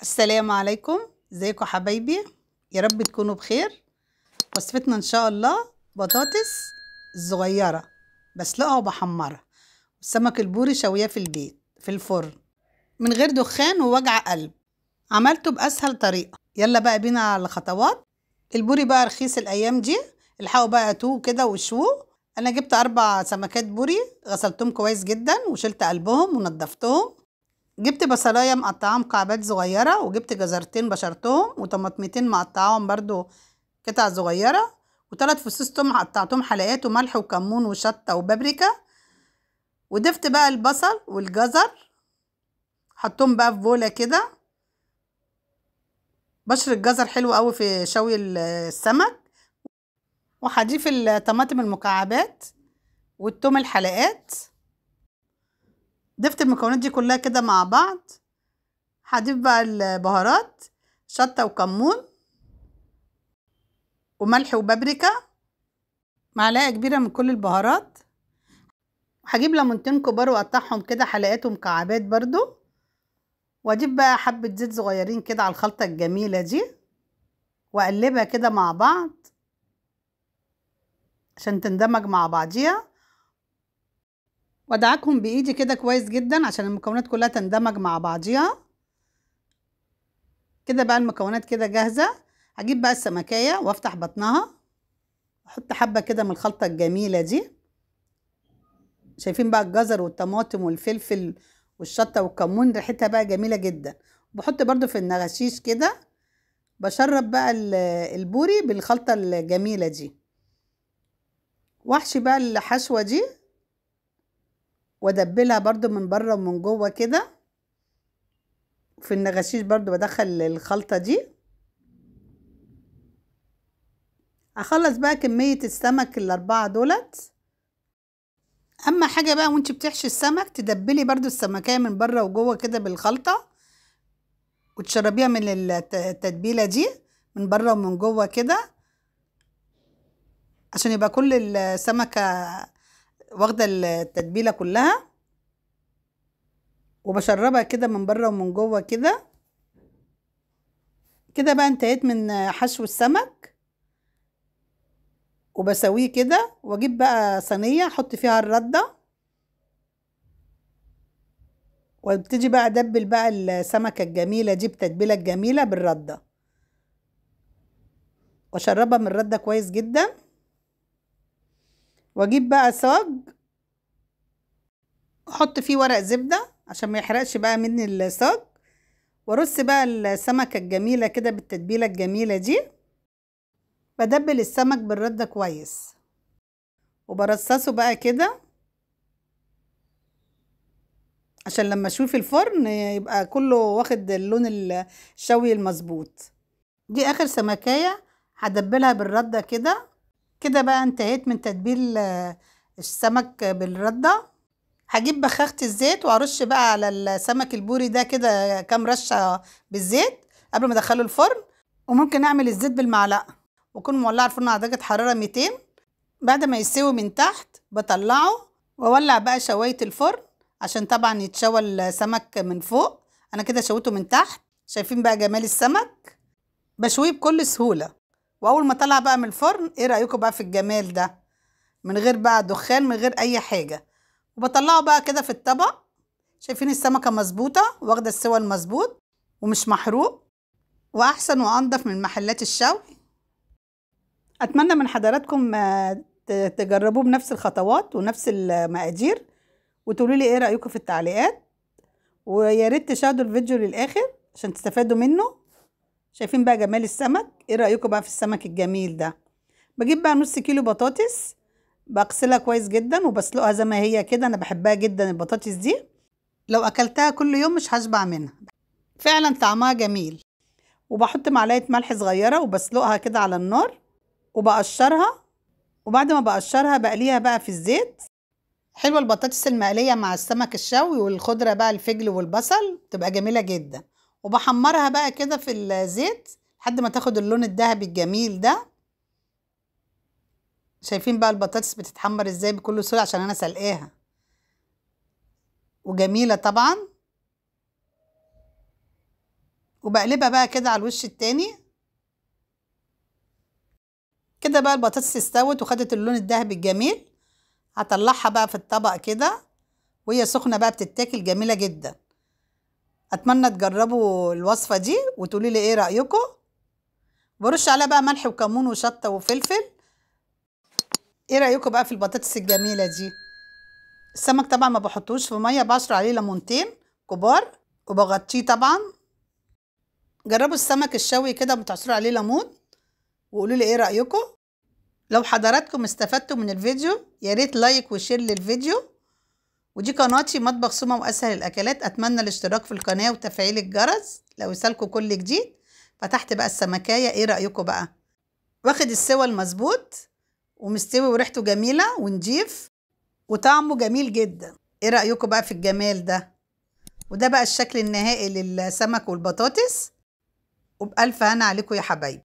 السلام عليكم. ازيكم حبايبي؟ يا رب تكونوا بخير. وصفتنا ان شاء الله بطاطس الصغيره بسلقها وبحمرها، والسمك البوري شويه في البيت في الفرن من غير دخان ووجع قلب. عملته باسهل طريقه. يلا بقى بينا على الخطوات. البوري بقى رخيص الايام دي، الحقوا بقى توه كده وشوه. انا جبت 4 سمكات بوري، غسلتهم كويس جدا وشلت قلبهم ونضفتهم. جبت بصلايه مقطعاها مكعبات صغيره، وجبت جزرتين بشرتهم، وطماطمتين مقطعاهم برضو قطع صغيره، و3 فصوص توم قطعتهم حلقات، وملح وكمون وشطه وبابريكا. وضفت بقى البصل والجزر، حطهم بقى في بوله كده. بشر الجزر حلو قوي في شوي السمك. وهضيف الطماطم المكعبات والثوم الحلقات. ضفت المكونات دي كلها كده مع بعض. هضيف بقى البهارات، شطه وكمون وملح وبابريكا، معلقه كبيره من كل البهارات. هجيب ليمونتين كبار واقطعهم كده حلقات ومكعبات برضو، واجيب بقى حبه زيت صغيرين كده على الخلطه الجميله دي، واقلبها كده مع بعض عشان تندمج مع بعضيها. وادعكهم بايدي كده كويس جدا عشان المكونات كلها تندمج مع بعضيها. كده بقى المكونات كده جاهزه. هجيب بقى السمكيه وافتح بطنها، احط حبه كده من الخلطه الجميله دي. شايفين بقى الجزر والطماطم والفلفل والشطه والكمون، ريحتها بقى جميله جدا. بحط برضو في النغشيش كده. بشرب بقى البوري بالخلطه الجميله دي، واحشي بقى الحشوه دي وادبلها برضو من بره ومن جوه كده. في النغشيش برضو بدخل الخلطه دي. اخلص بقى كميه السمك ال4 دولت. اهم حاجه بقى وانت بتحشي السمك تدبلي برضو السمكيه من بره وجوه كده بالخلطه، وتشربيها من التتبيله دي من بره ومن جوه كده، عشان يبقى كل السمكه واخده التتبيله كلها. وبشربها كده من بره ومن جوه كده. كده بقى انتهيت من حشو السمك، وبسويه كده. واجيب بقى صينيه احط فيها الرده، وابتدي بقى ادبل بقى السمكه الجميله دي بتتبيله الجميله بالرده، واشربها من الرده كويس جدا. واجيب بقى صاج احط فيه ورق زبده عشان ما يحرقش بقى مني الصاج، وارص بقى السمكه الجميله كده بالتتبيله الجميله دي. بدبل السمك بالرده كويس، وبرصصه بقى كده عشان لما اشوف الفرن يبقى كله واخد اللون الشوي المظبوط. دي اخر سمكية هدبلها بالردة كده. كده بقى انتهيت من تتبيل السمك بالردة. هجيب بخاخة الزيت وارش بقى على السمك البوري ده كده كام رشة بالزيت قبل ما ادخله الفرن. وممكن اعمل الزيت بالمعلقة، واكون مولعة الفرن على درجة حرارة 200. بعد ما يستوي من تحت بطلعه، واولع بقى شواية الفرن عشان طبعا يتشوى السمك من فوق. انا كده شويته من تحت. شايفين بقى جمال السمك؟ بشويه بكل سهولة. واول ما طلع بقى من الفرن، ايه رأيكم بقى في الجمال ده؟ من غير بقى دخان، من غير اي حاجة. وبطلعه بقى كده في الطبق. شايفين السمكة مظبوطة واخدة السوى المظبوط ومش محروق، واحسن وانضف من محلات الشوي. اتمنى من حضراتكم تجربوه بنفس الخطوات ونفس المقادير، وتقولوا لي ايه رأيكم في التعليقات. ويا ريت تشاهدوا الفيديو للآخر عشان تستفادوا منه. شايفين بقى جمال السمك؟ ايه رأيكم بقى في السمك الجميل ده؟ بجيب بقى نص كيلو بطاطس، بغسلها كويس جدا وبسلقها زي ما هي كده. انا بحبها جدا البطاطس دي، لو اكلتها كل يوم مش هشبع منها، فعلا طعمها جميل. وبحط معلقة ملح صغيرة وبسلقها كده على النار، وبقشرها. وبعد ما بقشرها بقليها بقى في الزيت. حلوة البطاطس المقلية مع السمك الشوي والخضرة بقى الفجل والبصل تبقى جميلة جدا. وبحمرها بقى كده في الزيت لحد ما تاخد اللون الذهبي الجميل ده. شايفين بقى البطاطس بتتحمر ازاي بكل سهولة عشان انا سلقاها، وجميلة طبعا. وبقلبها بقى كده على الوش التاني. كده بقى البطاطس استوت وخدت اللون الذهبي الجميل. هطلعها بقى في الطبق كده وهي سخنة بقى بتتاكل جميلة جدا. اتمنى تجربوا الوصفة دي وتقولي لي ايه رأيكم. برش عليها بقى ملح وكمون وشطة وفلفل. ايه رأيكم بقى في البطاطس الجميلة دي؟ السمك طبعا ما بحطوش في مية، بعصر عليه ليمونتين كبار وبغطيه طبعا. جربوا السمك الشوي كده بتعصروا عليه ليمون وقولوا لي ايه رأيكم. لو حضراتكم استفدتوا من الفيديو يا ريت لايك وشير للفيديو. ودي قناتي مطبخ سما واسهل الاكلات. اتمنى الاشتراك في القناه وتفعيل الجرس لو يوصلكوا كل جديد. فتحت بقى السمكايه، ايه رايكم بقى؟ واخد السوا المظبوط ومستوي وريحته جميله ونضيف وطعمه جميل جدا. ايه رايكم بقى في الجمال ده؟ وده بقى الشكل النهائي للسمك والبطاطس. وبألف هنا عليكم يا حبايبي.